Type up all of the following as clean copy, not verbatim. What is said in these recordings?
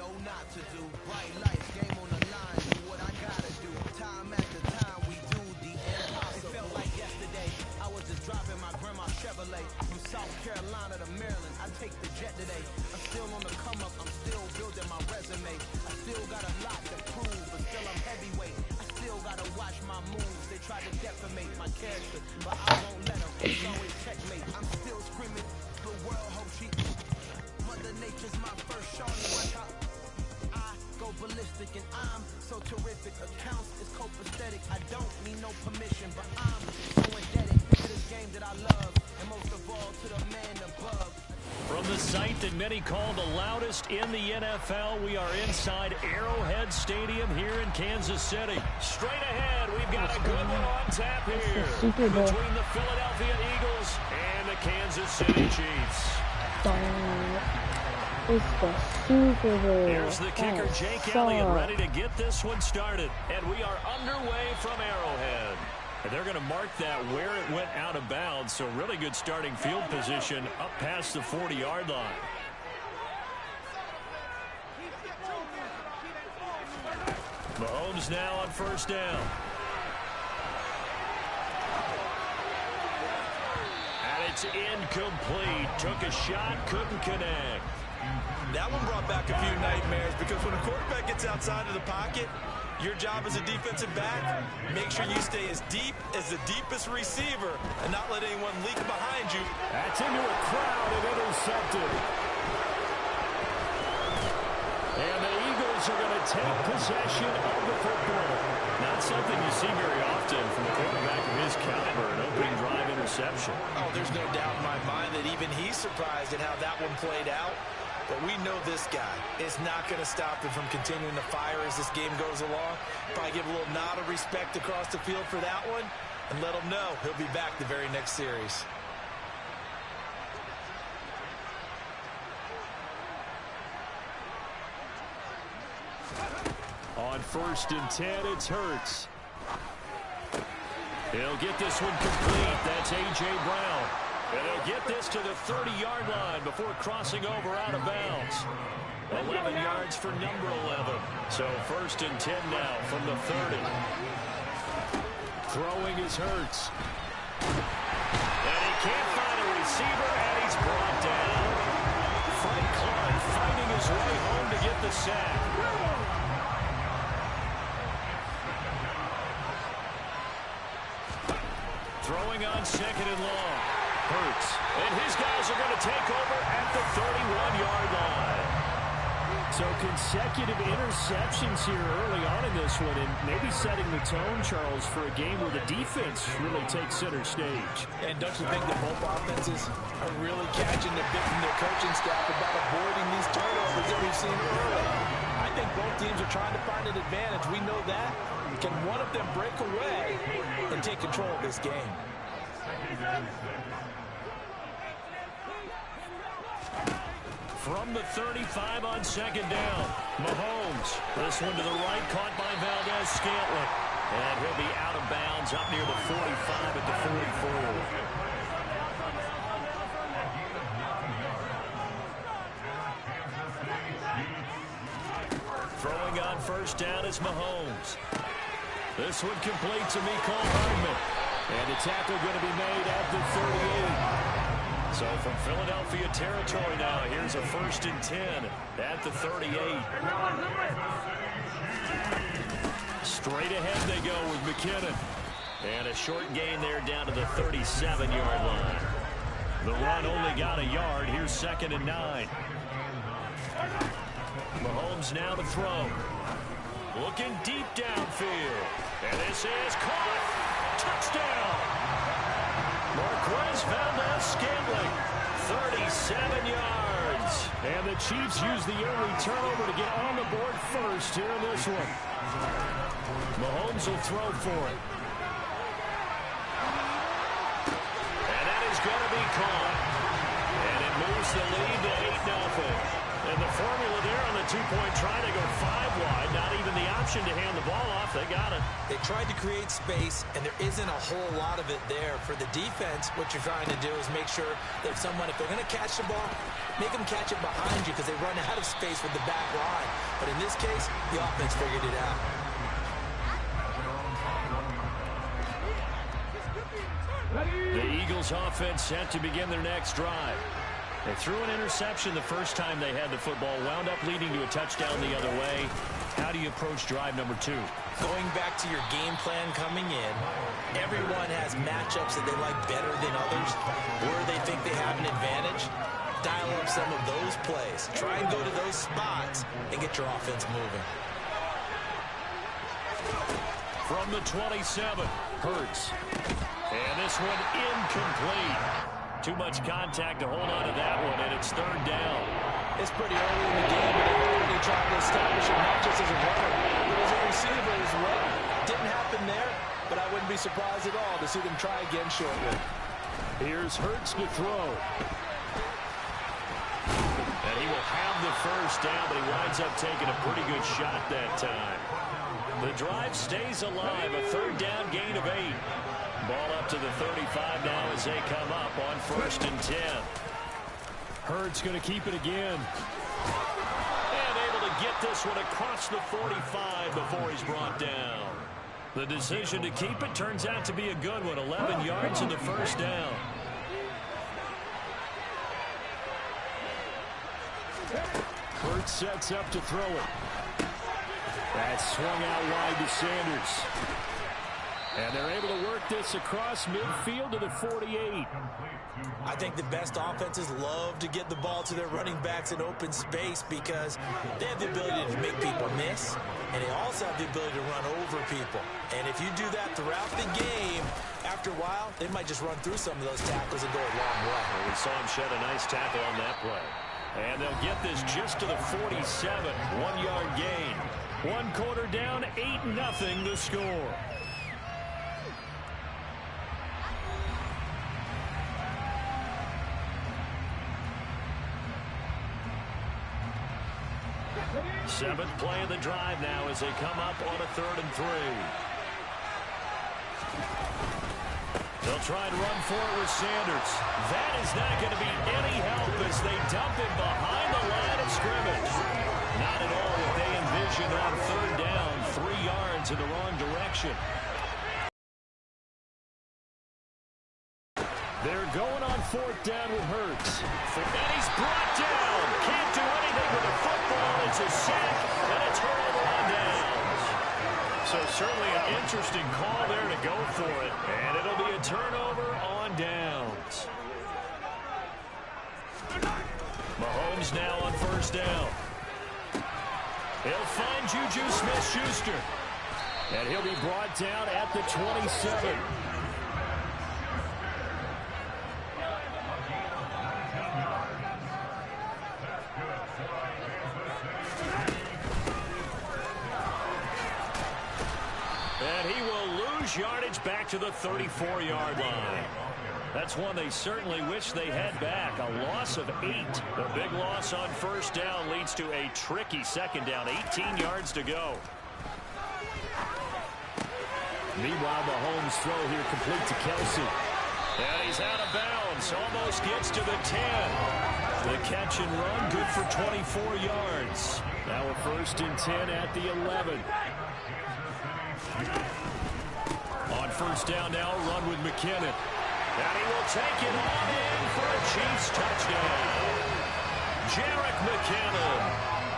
know not to do. Bright lights, game on the line, do what I gotta do. Time after time, we do the impossible. It felt like yesterday, I was just driving my grandma's Chevrolet from South Carolina to Maryland. I take the jet today. I'm still on the come up, I'm still building my resume. I still got a lot to prove, but still I'm heavyweight. I still gotta watch my moves. They try to defamate my character, but I won't let them. It's always checkmate. I'm still screaming, the world hopes she... Mother Nature's my first shawty. Watch how I go ballistic, and I'm so terrific. Accounts is copacetic. I don't need no permission, but I'm so indebted to this game that I love, and most of all to the man above. From the site that many call the loudest in the NFL, we are inside Arrowhead Stadium here in Kansas City. Straight ahead, we've got a good one on tap here between the Philadelphia Eagles and the Kansas City Chiefs. It's the Super Bowl. Here's the kicker, Jake Elliott, ready to get this one started. And we are underway from Arrowhead. And they're going to mark that where it went out of bounds. So really good starting field position up past the 40-yard line. Mahomes now on first down. And it's incomplete. Took a shot, couldn't connect. That one brought back a few nightmares because when a quarterback gets outside of the pocket, your job as a defensive back, make sure you stay as deep as the deepest receiver and not let anyone leak behind you. That's into a crowd and intercepted. And the Eagles are going to take possession of the football. Not something you see very often from a quarterback of his caliber, an opening drive interception. Oh, there's no doubt in my mind that even he's surprised at how that one played out. But we know this guy is not going to stop him from continuing to fire as this game goes along. Probably give a little nod of respect across the field for that one and let him know he'll be back the very next series. On 1st and 10, it's Hurts. He'll get this one complete. That's A.J. Brown. And he'll get this to the 30-yard line before crossing over out of bounds. 11 yards for number 11. So 1st and 10 now from the 30. Throwing is Hurts. And he can't find a receiver, and he's brought down. Frank Clark fighting his way home to get the sack. Throwing on 2nd and long. Hurts. And his guys are going to take over at the 31-yard line. So consecutive interceptions here early on in this one, and maybe setting the tone, Charles, for a game where the defense really takes center stage. And don't you think that both offenses are really catching the bit from their coaching staff about avoiding these turnovers that we've seen early? I think both teams are trying to find an advantage. We know that. Can one of them break away and take control of this game? From the 35 on 2nd down, Mahomes. This one to the right, caught by Valdez-Scantling. And he'll be out of bounds up near the 45 at the 44. Throwing on 1st down is Mahomes. This one complete to Mecole Hardman. And the tackle going to be made at the 38. So from Philadelphia territory now, here's a 1st and 10 at the 38. Straight ahead they go with McKinnon. And a short gain there down to the 37-yard line. The run only got a yard. Here's 2nd and 9. Mahomes now to throw. Looking deep downfield. And this is caught. Touchdown. Marquez Valdez-Scantling, 37 yards. And the Chiefs use the early turnover to get on the board first here in this one. Mahomes will throw for it. And that is going to be caught. And it moves the lead to 8-0. And the formula there on the two-point try to go 5 wide. Not even the option to hand the ball off. They got it. They tried to create space, and there isn't a whole lot of it there. For the defense, what you're trying to do is make sure that if they're going to catch the ball, make them catch it behind you because they run out of space with the back line. But in this case, the offense figured it out. The Eagles offense set to begin their next drive. They threw an interception the first time they had the football, wound up leading to a touchdown the other way. How do you approach drive number 2? Going back to your game plan coming in, everyone has matchups that they like better than others, where they think they have an advantage. Dial up some of those plays. Try and go to those spots and get your offense moving. From the 27, Hurts. And this one incomplete. Too much contact to hold on to that one, and it's third down. It's pretty early in the game, but they've already tried to establish him not just as a runner, but as a receiver as well. Didn't happen there, but I wouldn't be surprised at all to see them try again shortly. Here's Hurts to throw. And he will have the first down, but he winds up taking a pretty good shot that time. The drive stays alive, a third down gain of 8. Ball up to the 35 now as they come up on 1st and 10. Hurts going to keep it again. And able to get this one across the 45 before he's brought down. The decision to keep it turns out to be a good one. 11 yards in the first down. Hurts sets up to throw it. That's swung out wide to Sanders. And they're able to work this across midfield to the 48. I think the best offenses love to get the ball to their running backs in open space because they have the ability to make people miss, and they also have the ability to run over people. And if you do that throughout the game, after a while, they might just run through some of those tackles and go a long way. Well, we saw him shed a nice tackle on that play. And they'll get this just to the 47, 1-yard gain. 1 quarter down, 8-0 the score. Seventh play of the drive now as they come up on a 3rd and 3. They'll try and run for it with Sanders. That is not going to be any help as they dump him behind the line of scrimmage. Not at all what they envisioned on 3rd down, 3 yards in the wrong direction. They're going on 4th down with Hurts. And he's brought down. Can't do anything with the football. It's a sack, and a turnover on downs. So certainly an interesting call there to go for it. And it'll be a turnover on downs. Mahomes now on 1st down. He'll find Juju Smith-Schuster. And he'll be brought down at the 27. And he will lose yardage back to the 34-yard line. That's one they certainly wish they had back. A loss of 8. The big loss on 1st down leads to a tricky 2nd down. 18 yards to go. Meanwhile, Mahomes' throw here complete to Kelsey. And he's out of bounds. Almost gets to the 10. The catch and run good for 24 yards. Now a 1st and 10 at the 11. On 1st down now, run with McKinnon. And he will take it on in for a Chiefs touchdown. Jerick McKinnon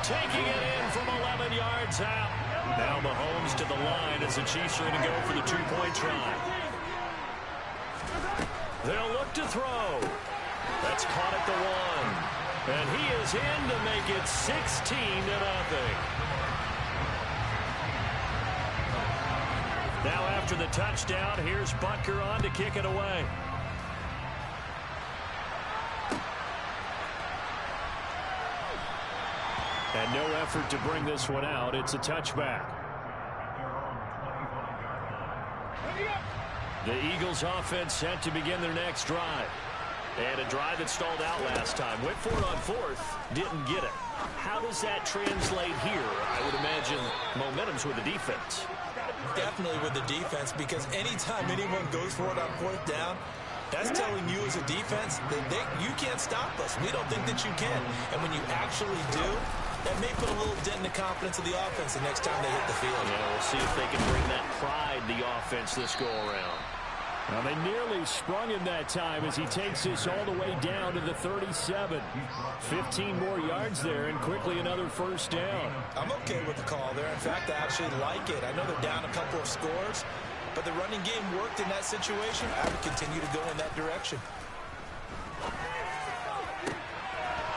taking it in from 11 yards out. Now Mahomes to the line as the Chiefs are going to go for the 2-point try. They'll look to throw. That's caught at the 1. And he is in to make it 16-0. Now after the touchdown, here's Butker on to kick it away. And no effort to bring this one out. It's a touchback. The Eagles offense set to begin their next drive. And a drive that stalled out last time. Went for it on 4th, didn't get it. How does that translate here? I would imagine momentum's with the defense. Definitely with the defense, because anytime anyone goes for it on 4th down, That's telling you as a defense that you can't stop us. We don't think that you can. And when you actually do, that may put a little dent in the confidence of the offense the next time they hit the field. Yeah, we'll see if they can bring that pride to the offense this go-around. Well, they nearly sprung him that time as he takes this all the way down to the 37. 15 more yards there and quickly another first down. I'm okay with the call there. In fact, I actually like it. I know they're down a couple of scores, but the running game worked in that situation. I would continue to go in that direction.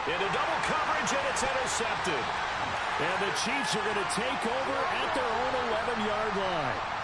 Into double coverage, and it's intercepted. And the Chiefs are going to take over at their own 11-yard line.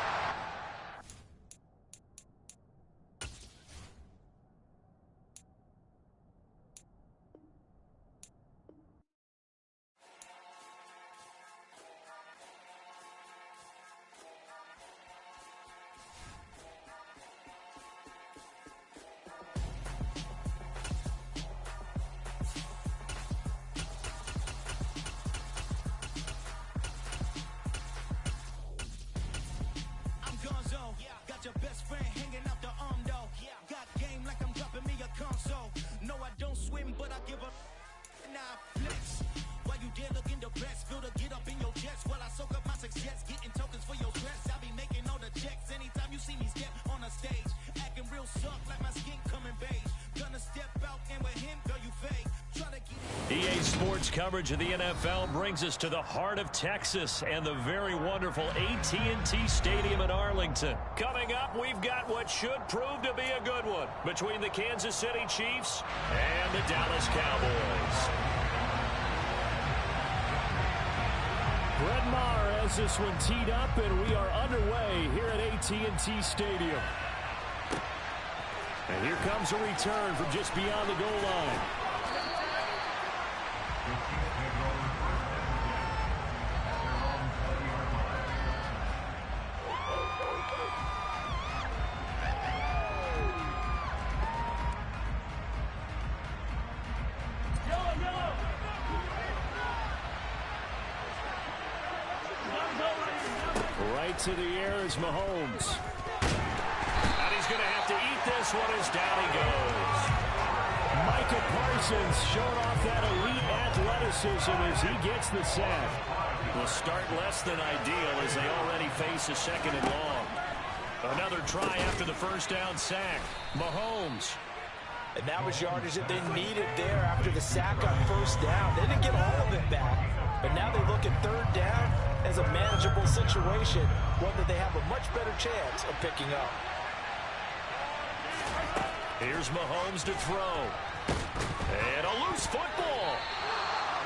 Your best friend hanging out the arm though. Got game like I'm dropping me a console. No, I don't swim, but I give a nah flex. While you there looking depressed, feel to get up in your chest while I soak up my success, getting tokens for your stress. I be making all the checks anytime you see me step on a stage, acting real soft like my skin coming beige. Gonna step out and with him, girl, you fake. EA Sports coverage of the NFL brings us to the heart of Texas and the very wonderful AT&T Stadium in Arlington. Coming up, we've got what should prove to be a good one between the Kansas City Chiefs and the Dallas Cowboys. Brett Maher has this one teed up, and we are underway here at AT&T Stadium. And here comes a return from just beyond the goal line. Right to the air is Mahomes. And he's going to have to eat this one as down he goes. Micah Parsons showing off that elite athleticism as he gets the sack. Will start less than ideal as they already face a second and long. Another try after the first down sack. Mahomes. And that was yardage that they needed there after the sack on first down. They didn't get all of it back, but now they look at third down as a manageable situation, one that they have a much better chance of picking up. Here's Mahomes to throw. And a loose football.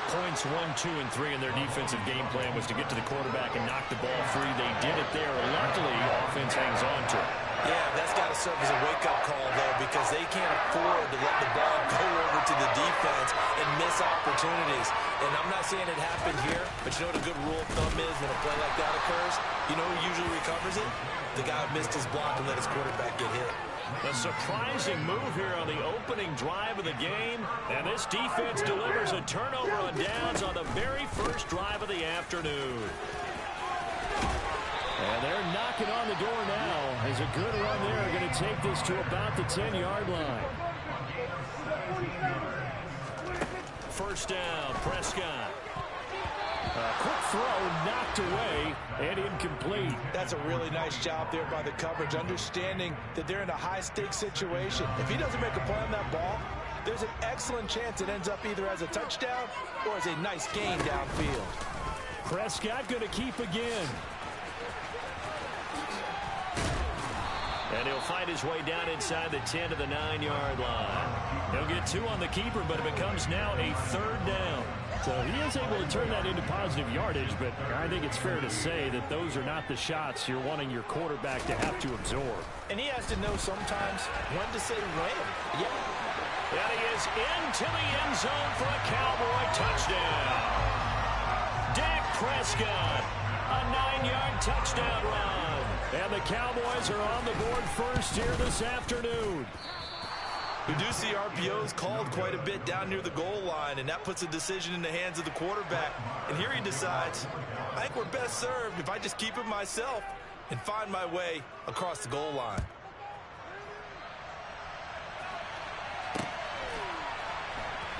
Points 1, 2, and 3 in their defensive game plan was to get to the quarterback and knock the ball free. They did it there. Luckily, offense hangs on to it. Yeah, that's got to serve as a wake-up call, though, because they can't afford to let the ball go over to the defense and miss opportunities. And I'm not saying it happened here, but you know what a good rule of thumb is when a play like that occurs? You know who usually recovers it? The guy who missed his block and let his quarterback get hit. A surprising move here on the opening drive of the game, and this defense delivers a turnover on downs on the very first drive of the afternoon. And they're knocking on the door now as a good run there going to take this to about the 10-yard line. First down, Prescott. A quick throw knocked away and incomplete. That's a really nice job there by the coverage, understanding that they're in a high-stakes situation. If he doesn't make a play on that ball, there's an excellent chance it ends up either as a touchdown or as a nice gain downfield. Prescott going to keep again. And he'll fight his way down inside the 10 to the 9-yard line. He'll get 2 on the keeper, but it becomes now a third down. So he is able to turn that into positive yardage, but I think it's fair to say that those are not the shots you're wanting your quarterback to have to absorb. And he has to know sometimes when to say when. Yeah. And he is into the end zone for a Cowboy touchdown. Dak Prescott, a 9-yard touchdown run. And the Cowboys are on the board first here this afternoon. We do see RPOs called quite a bit down near the goal line, and that puts a decision in the hands of the quarterback. And here he decides, I think we're best served if I just keep it myself and find my way across the goal line.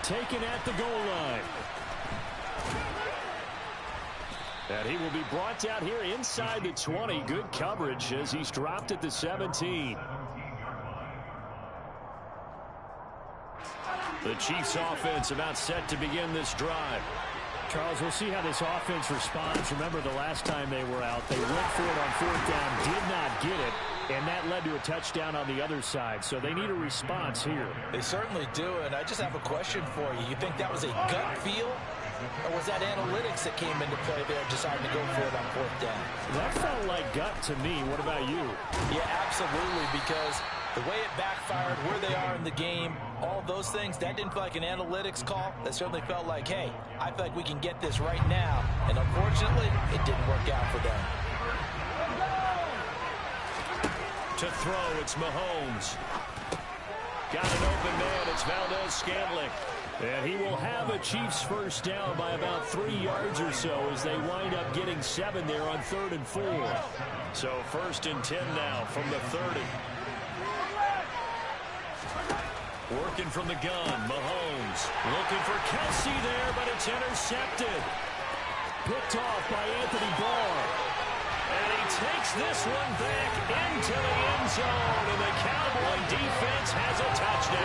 taken at the goal line. And he will be brought down here inside the 20. Good coverage as he's dropped at the 17. The Chiefs offense about set to begin this drive. Charles, we'll see how this offense responds. Remember the last time they were out, they went for it on 4th down, did not get it, and that led to a touchdown on the other side. So they need a response here. They certainly do, and I just have a question for you. You think that was a gut feel, or was that analytics that came into play there, deciding to go for it on 4th down? That felt like gut to me. What about you? Yeah, absolutely, because the way it backfired, where they are in the game, all those things, that didn't feel like an analytics call. That certainly felt like, hey, I feel like we can get this right now. And unfortunately, it didn't work out for them. To throw, it's Mahomes. Got an open man, it's Valdez-Scantling. And he will have a Chiefs first down by about 3 yards or so as they wind up getting 7 there on 3rd and 4. So 1st and 10 now from the 30. Working from the gun, Mahomes looking for Kelsey there, but it's intercepted. Picked off by Anthony Barr. And he takes this one back into the end zone, and the Cowboy defense has a touchdown.